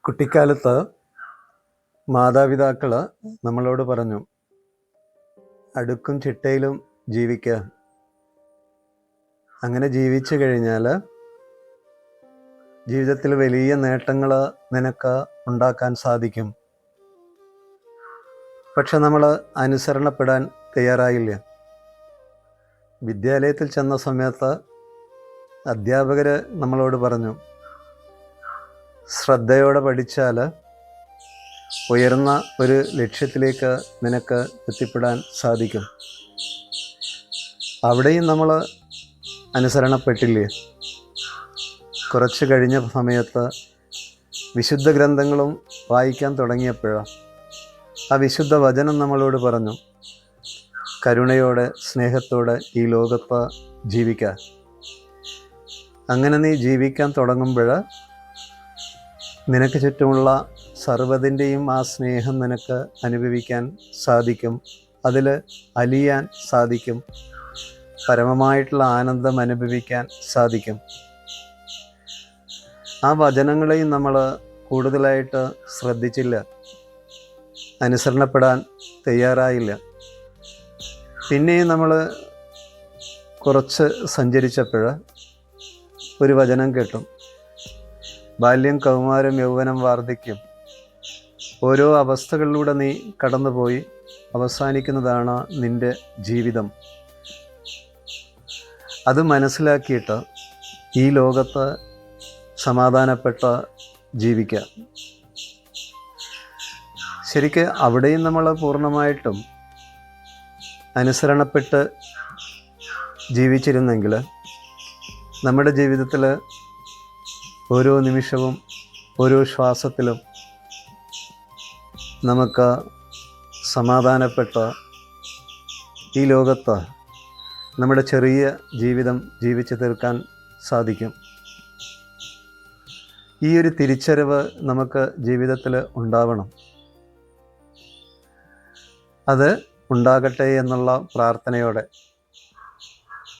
കുട്ടിക്കാലത്ത് മാതാപിതാക്കൾ നമ്മളോട് പറഞ്ഞു, അടുക്കും ചിട്ടയിലും ജീവിക്കുക. അങ്ങനെ ജീവിച്ചു കഴിഞ്ഞാൽ ജീവിതത്തിൽ വലിയ നേട്ടങ്ങൾ നിനക്ക് ഉണ്ടാക്കാൻ സാധിക്കും. പക്ഷെ നമ്മൾ അനുസരണപ്പെടാൻ തയ്യാറായില്ല. വിദ്യാലയത്തിൽ ചെന്ന സമയത്ത് അധ്യാപകർ നമ്മളോട് പറഞ്ഞു, ശ്രദ്ധയോടെ പഠിച്ചാൽ ഉയർന്ന ഒരു ലക്ഷ്യത്തിലേക്ക് നിനക്ക് എത്തിപ്പെടാൻ സാധിക്കും. അവിടെയും നമ്മൾ അനുസരണപ്പെട്ടില്ലേ. കുറച്ച് കഴിഞ്ഞ സമയത്ത് വിശുദ്ധ ഗ്രന്ഥങ്ങളും വായിക്കാൻ തുടങ്ങിയപ്പോഴാണ് ആ വിശുദ്ധ വചനം നമ്മളോട് പറഞ്ഞു, കരുണയോടെ സ്നേഹത്തോടെ ഈ ലോകത്ത് ജീവിക്കാൻ. അങ്ങനെ നീ ജീവിക്കാൻ തുടങ്ങുമ്പോൾ നിനക്ക് ചുറ്റുമുള്ള സർവ്വതിൻ്റെയും ആ സ്നേഹം നിനക്ക് അനുഭവിക്കാൻ സാധിക്കും. അതിൽ അലിയാൻ സാധിക്കും. പരമമായിട്ടുള്ള ആനന്ദം അനുഭവിക്കാൻ സാധിക്കും. ആ വചനങ്ങളെയും നമ്മൾ കൂടുതലായിട്ട് ശ്രദ്ധിച്ചില്ല, അനുസരണപ്പെടാൻ തയ്യാറായില്ല. പിന്നെയും നമ്മൾ കുറച്ച് സഞ്ചരിച്ചപ്പോൾ ഒരു വചനം കേട്ടു, ബാല്യം, കൗമാരം, യൗവനം, വാർദ്ധക്യം, ഓരോ അവസ്ഥകളിലൂടെ നീ കടന്നുപോയി അവസാനിക്കുന്നതാണ് നിൻ്റെ ജീവിതം. അത് മനസ്സിലാക്കിയിട്ട് ഈ ലോകത്ത് സമാധാനപ്പെട്ട് ജീവിക്കുക. ശരിക്ക് അവിടെയും നമ്മൾ പൂർണ്ണമായിട്ടും അനുസരണപ്പെട്ട് ജീവിച്ചിരുന്നെങ്കിൽ നമ്മുടെ ജീവിതത്തിൽ ഓരോ നിമിഷവും ഓരോ ശ്വാസത്തിലും നമുക്ക് സമാധാനപ്പെട്ട് ഈ ലോകത്ത് നമ്മുടെ ചെറിയ ജീവിതം ജീവിച്ചു തീർക്കാൻ സാധിക്കും. ഈ ഒരു തിരിച്ചറിവ് നമുക്ക് ജീവിതത്തിൽ ഉണ്ടാവണം. അത് ഉണ്ടാകട്ടെ എന്നുള്ള പ്രാർത്ഥനയോടെ